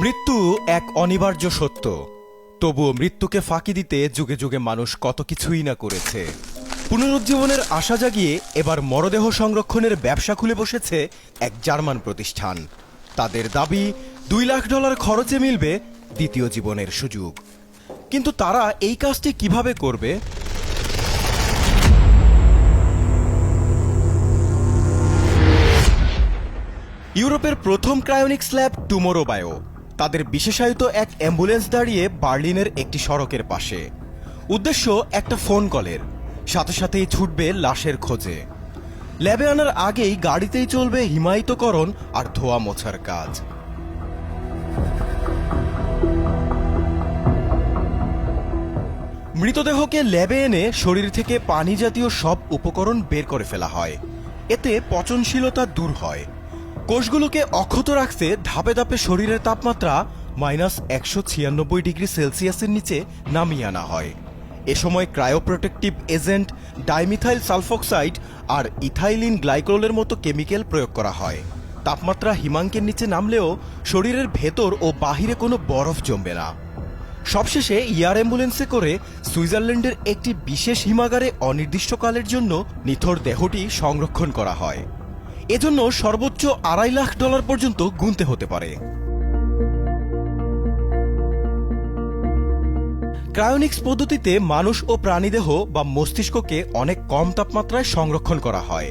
মৃত্যু এক অনিবার্য সত্য। তবুও মৃত্যুকে ফাঁকি দিতে যুগে যুগে মানুষ কত কিছুই না করেছে। পুনরুজ্জীবনের আশা জাগিয়ে এবার মরদেহ সংরক্ষণের ব্যবসা খুলে বসেছে এক জার্মান প্রতিষ্ঠান। তাদের দাবি $2 লাখ খরচে মিলবে দ্বিতীয় জীবনের সুযোগ। কিন্তু তারা এই কাজটি কিভাবে করবে? ইউরোপের প্রথম ক্রায়োনিক্স ল্যাব টুমোরো বায়ো তাদের বিশেষায়িত এক অ্যাম্বুলেন্স দাঁড়িয়ে বার্লিনের একটি সড়কের পাশে। উদ্দেশ্য একটা ফোন কলের, সাথে সাথেই ছুটবে লাশের খোঁজে। ল্যাবে আনার আগেই গাড়িতেই চলবে হিমায়িতকরণ আর ধোয়া মোছার কাজ। মৃতদেহকে ল্যাবে এনে শরীর থেকে পানি জাতীয় সব উপকরণ বের করে ফেলা হয়। এতে পচনশীলতা দূর হয়। কোষগুলোকে অক্ষত রাখতে ধাপে ধাপে শরীরের তাপমাত্রা -196 ডিগ্রি সেলসিয়াসের নিচে নামিয়ে আনা হয়। এ সময় ক্রায়োপ্রোটেক্টিভ এজেন্ট, ডাইমিথাইল সালফোক্সাইড আর ইথাইলিন গ্লাইকোলের মতো কেমিক্যাল প্রয়োগ করা হয়। তাপমাত্রা হিমাঙ্কের নিচে নামলেও শরীরের ভেতর ও বাহিরে কোনো বরফ জমবে না। সবশেষে এয়ার অ্যাম্বুলেন্সে করে সুইজারল্যান্ডের একটি বিশেষ হিমাগারে অনির্দিষ্টকালের জন্য নিথর দেহটি সংরক্ষণ করা হয়। এজন্য সর্বোচ্চ $2.5 লাখ পর্যন্ত গুনতে হতে পারে। ক্রায়োনিক্স পদ্ধতিতে মানুষ ও প্রাণীদেহ বা মস্তিষ্ককে অনেক কম তাপমাত্রায় সংরক্ষণ করা হয়।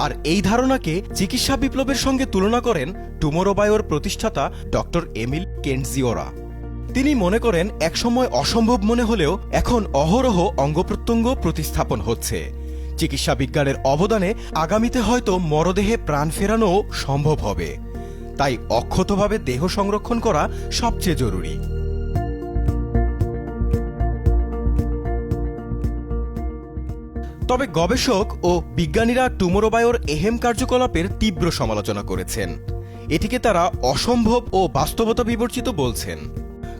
আর এই ধারণাকে চিকিৎসা বিপ্লবের সঙ্গে তুলনা করেন টুমোরো বায়োর প্রতিষ্ঠাতা ডক্টর এমিল কেন্টজিওরা। তিনি মনে করেন, একসময় অসম্ভব মনে হলেও এখন অহরহ অঙ্গপ্রত্যঙ্গ প্রতিস্থাপন হচ্ছে। চিকিৎসা বিজ্ঞানের অবদানে আগামীতে হয়তো মরদেহে প্রাণ ফেরানো সম্ভব হবে। তাই অক্ষতভাবে দেহ সংরক্ষণ করা সবচেয়ে জরুরি। তবে গবেষক ও বিজ্ঞানীরা টুমোরো বায়োর এহেম কার্যকলাপের তীব্র সমালোচনা করেছেন। এটিকে তারা অসম্ভব ও বাস্তবতা বিবর্জিত বলছেন।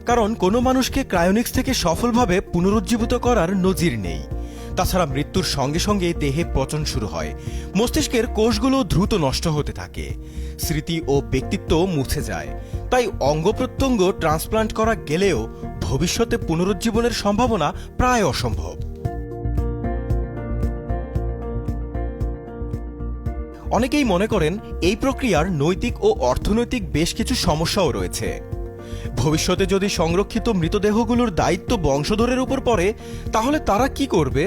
কারণ কোনো মানুষকে ক্রায়োনিক্স থেকে সফলভাবে পুনরুজ্জীবিত করার নজির নেই। তাছাড়া মৃত্যুর সঙ্গে সঙ্গে দেহে পচন শুরু হয়, মস্তিষ্কের কোষগুলো দ্রুত নষ্ট হতে থাকে, স্মৃতি ও ব্যক্তিত্ব মুছে যায়। তাই অঙ্গপ্রত্যঙ্গ ট্রান্সপ্লান্ট করা গেলেও ভবিষ্যতে পুনরুজ্জীবনের সম্ভাবনা প্রায় অসম্ভব। অনেকেই মনে করেন, এই প্রক্রিয়ার নৈতিক ও অর্থনৈতিক বেশ কিছু সমস্যাও রয়েছে। ভবিষ্যতে যদি সংরক্ষিত মৃতদেহগুলোর দায়িত্ব বংশধরের উপর পড়ে, তাহলে তারা কি করবে?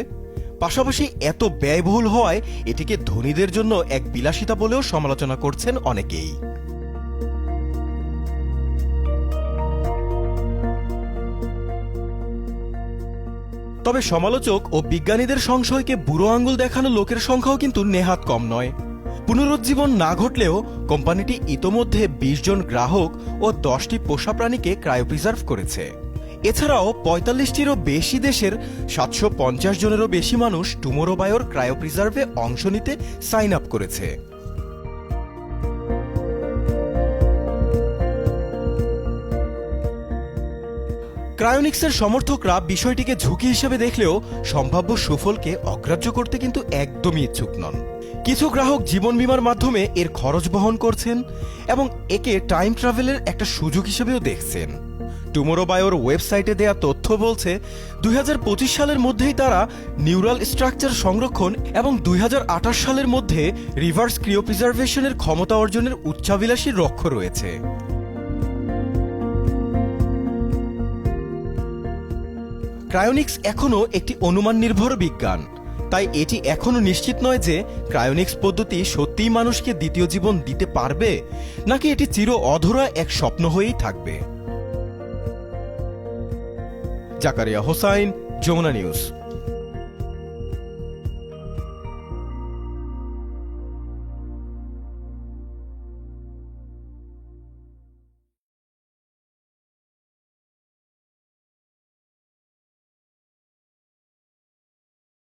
পাশাপাশি এত ব্যয়বহুল হওয়ায় এটিকে ধনীদের জন্য এক বিলাসিতা বলেও সমালোচনা করছেন অনেকেই। তবে সমালোচক ও বিজ্ঞানীদের সংশয়কে বুড়ো আঙুল দেখানো লোকের সংখ্যাও কিন্তু নেহাত কম নয়। পুনরুজ্জীবন না ঘটলেও কোম্পানিটি ইতোমধ্যে 20 জন গ্রাহক ও 10টি পোষা প্রাণীকে ক্রায়োপ্রিজার্ভ করেছে। এছাড়াও 45টিরও বেশি দেশের 750 জনেরও বেশি মানুষ টুমোরো বায়োর ক্রায়োপ্রিজার্ভে অংশ নিতে সাইন আপ করেছে। ক্রায়োনিক্সের সমর্থকরা বিষয়টিকে ঝুঁকি হিসেবে দেখলেও সম্ভাব্য সুফলকে অগ্রাহ্য করতে কিন্তু একদমই ইচ্ছুক নন। কিছু গ্রাহক জীবন বীমার মাধ্যমে এর খরচ বহন করছেন এবং একে টাইম ট্রাভেলের একটা সুযোগ হিসেবেও দেখছেন। টুমোরো বায়োর ওয়েবসাইটে দেয়া তথ্য বলছে, 2025 সালের মধ্যেই তারা নিউরাল স্ট্রাকচার সংরক্ষণ এবং 2028 সালের মধ্যে রিভার্স ক্রিওপ্রিজার্ভেশনের ক্ষমতা অর্জনের উচ্চাভিলাষী লক্ষ্য রয়েছে। ক্রায়োনিক্স এখনও একটি অনুমান নির্ভর বিজ্ঞান, তাই এটি এখনও নিশ্চিত নয় যে ক্রায়োনিক্স পদ্ধতি সত্যিই মানুষকে দ্বিতীয় জীবন দিতে পারবে, নাকি এটি চির অধরা এক স্বপ্ন হয়েই থাকবে। জাকারিয়া হোসাইন, যমুনা নিউজ।